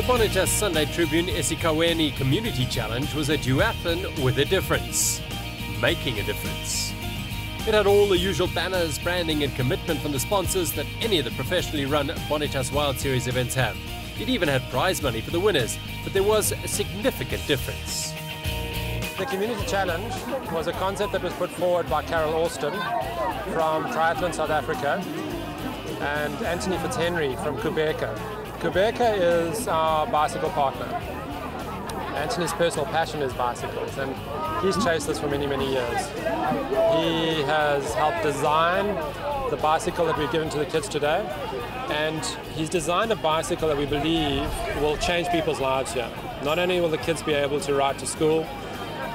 Bonitas Sunday Tribune Esikhawini Community Challenge was a duathlon with a difference, making a difference. It had all the usual banners, branding and commitment from the sponsors that any of the professionally run Bonitas Wild Series events have. It even had prize money for the winners, but there was a significant difference. The Community Challenge was a concept that was put forward by Carol Alston from Triathlon South Africa and Anthony Fitzhenry from Qhubeka. Qhubeka is our bicycle partner. Anthony's personal passion is bicycles, and he's chased this for many, many years. He has helped design the bicycle that we've given to the kids today, and he's designed a bicycle that we believe will change people's lives here. Not only will the kids be able to ride to school,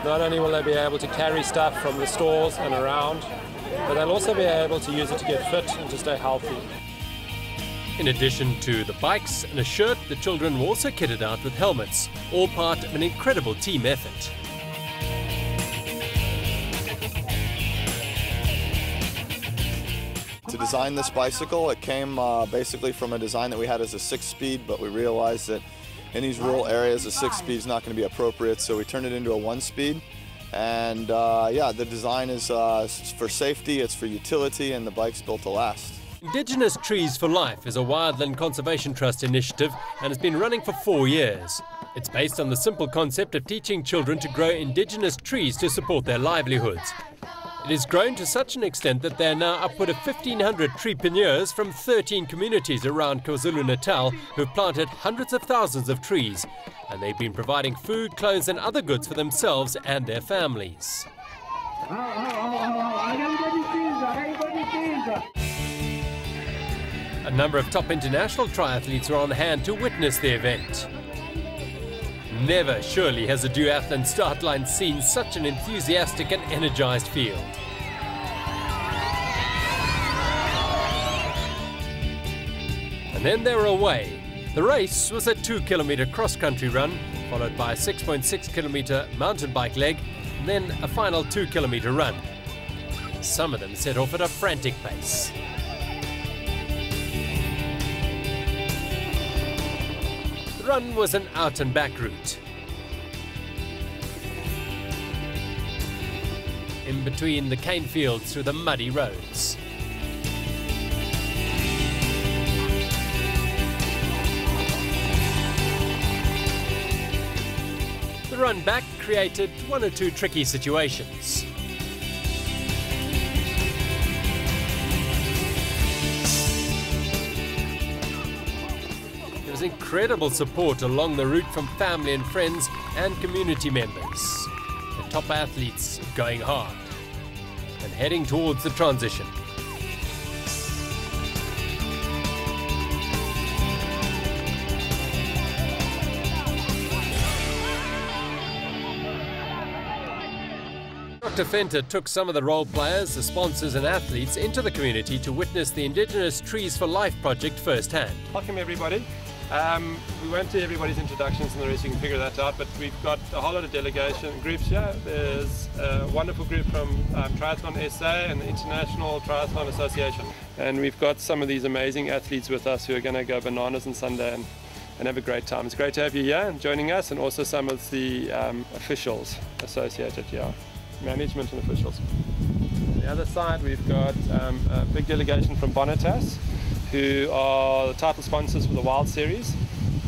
not only will they be able to carry stuff from the stores and around, but they'll also be able to use it to get fit and to stay healthy. In addition to the bikes and a shirt, the children were also kitted out with helmets, all part of an incredible team effort. To design this bicycle, it came basically from a design that we had as a 6-speed, but we realized that in these rural areas a 6-speed is not going to be appropriate, so we turned it into a 1-speed. And yeah, the design is for safety, it's for utility, and the bike's built to last. Indigenous Trees for Life is a Wildland Conservation Trust initiative and has been running for 4 years. It's based on the simple concept of teaching children to grow indigenous trees to support their livelihoods. It has grown to such an extent that there are now upward of 1,500 treepreneurs from 13 communities around KwaZulu-Natal who've planted hundreds of thousands of trees, and they've been providing food, clothes and other goods for themselves and their families. A number of top international triathletes are on hand to witness the event. Never, surely, has a duathlon start line seen such an enthusiastic and energized field. And then they were away. The race was a 2-kilometer cross-country run, followed by a 6.6-kilometer mountain bike leg, and then a final 2-kilometer run. Some of them set off at a frantic pace. The run was an out-and-back route. In between the cane fields through the muddy roads. The run back created one or two tricky situations. There was incredible support along the route from family and friends and community members. The top athletes going hard and heading towards the transition. Dr. Fenter took some of the role players, the sponsors and athletes into the community to witness the Indigenous Trees for Life project firsthand. Welcome everybody. We won't do everybody's introductions and the rest, you can figure that out, but we've got a whole lot of delegation groups here. There's a wonderful group from Triathlon SA and the International Triathlon Association. And we've got some of these amazing athletes with us who are going to go bananas on Sunday and have a great time. It's great to have you here and joining us, and also some of the officials associated here, management and officials. On the other side we've got a big delegation from Bonitas, who are the title sponsors for the Wild Series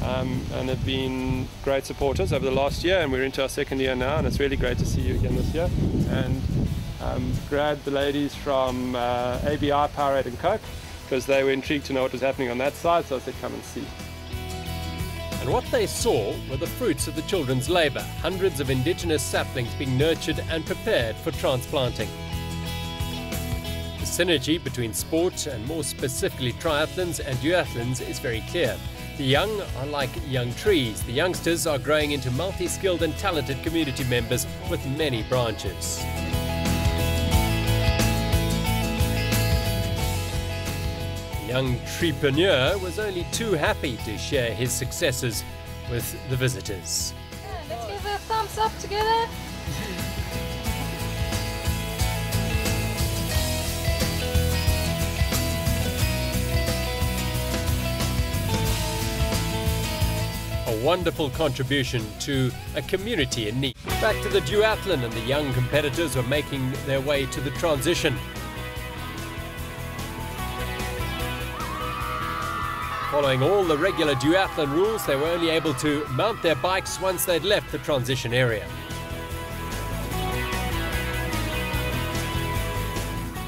and have been great supporters over the last year, and we're into our second year now, and it's really great to see you again this year. And grabbed the ladies from ABI, Powerade and Coke, because they were intrigued to know what was happening on that side, so I said come and see. And what they saw were the fruits of the children's labour, hundreds of indigenous saplings being nurtured and prepared for transplanting. The synergy between sport and more specifically triathlons and duathlons is very clear. The young are like young trees. The youngsters are growing into multi-skilled and talented community members with many branches. The young treepreneur was only too happy to share his successes with the visitors. Yeah, let's give a thumbs up together. A wonderful contribution to a community in need. Back to the duathlon, and the young competitors were making their way to the transition. Following all the regular duathlon rules, they were only able to mount their bikes once they'd left the transition area.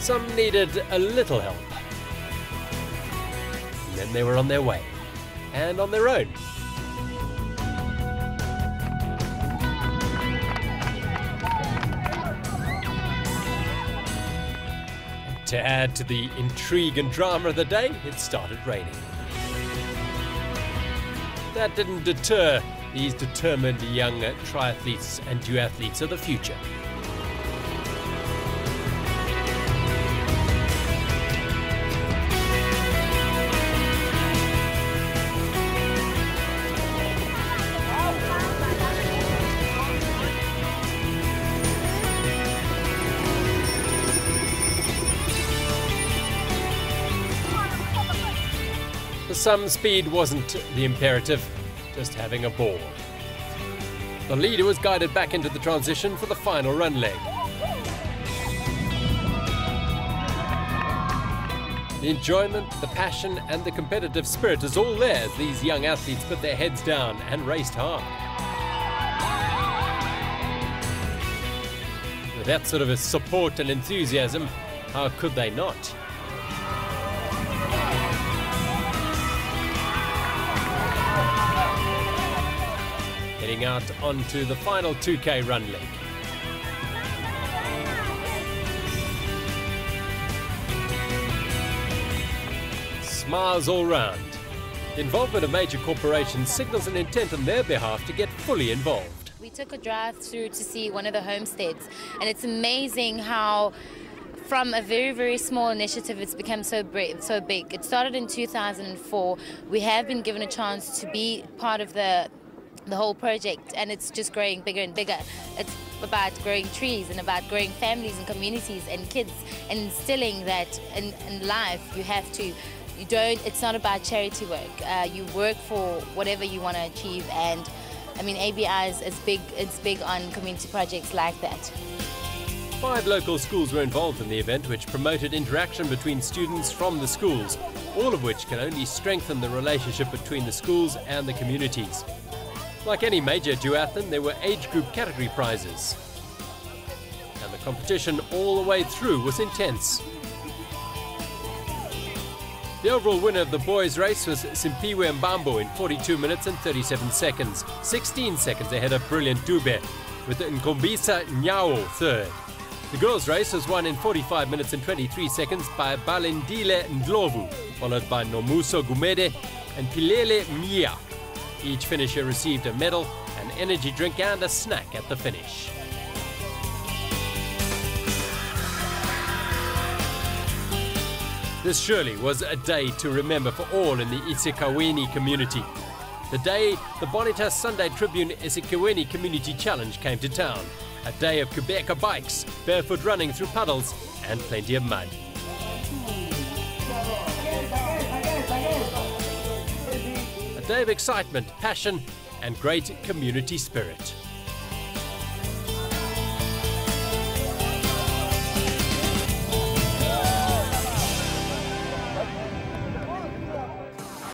Some needed a little help. And then they were on their way, and on their own. And to add to the intrigue and drama of the day, it started raining. That didn't deter these determined young triathletes and duathletes of the future. For some, speed wasn't the imperative, just having a ball. The leader was guided back into the transition for the final run leg. The enjoyment, the passion and the competitive spirit is all there as these young athletes put their heads down and raced hard. With that sort of a support and enthusiasm, how could they not? Heading out onto the final 2K run leg. Smiles all round. The involvement of major corporations signals an intent on their behalf to get fully involved. We took a drive through to see one of the homesteads, and it's amazing how from a very, very small initiative it's become so big. It started in 2004. We have been given a chance to be part of the whole project, and it's just growing bigger and bigger. It's about growing trees and about growing families and communities and kids, and instilling that in life it's not about charity work. You work for whatever you want to achieve, and I mean ABI is big on community projects like that. 5 local schools were involved in the event, which promoted interaction between students from the schools, all of which can only strengthen the relationship between the schools and the communities. Like any major duathlon, there were age group category prizes. And the competition all the way through was intense. The overall winner of the boys' race was Simpiwe Mbambo in 42 minutes and 37 seconds, 16 seconds ahead of Brilliant Dube, with Nkombisa Nyawo third. The girls' race was won in 45 minutes and 23 seconds by Balindile Ndlovu, followed by Nomuso Gumede and Pilele Mia. Each finisher received a medal, an energy drink and a snack at the finish. This surely was a day to remember for all in the Esikhawini community. The day the Bonitas Sunday Tribune Esikhawini Community Challenge came to town. A day of Qhubeka bikes, barefoot running through puddles and plenty of mud. A day of excitement, passion and great community spirit.